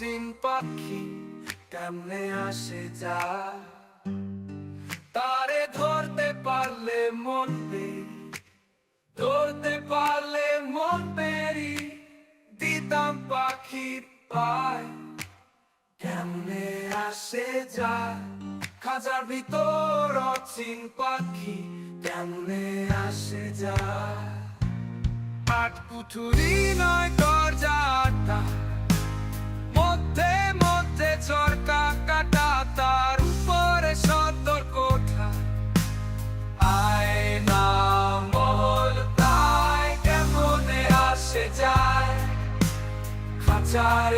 অচিন পাখি কেমনে আসে যায়, তারে ধরতে পারলে মন পেরি, ধরতে পারলে মন পেরি দিতাম পাখির পায়। কেমনে আসে যায় খাঁচার ভিতর অচিন পাখি কেমনে আসে যায়। আট কুঠুরি নয় দরজা আটটা, মধ্যে মধ্যে চরকা কাটা, তার উপরে সদর কোঠা। আয়না মহল প্রায় কেমনে আসে যায় খাঁচার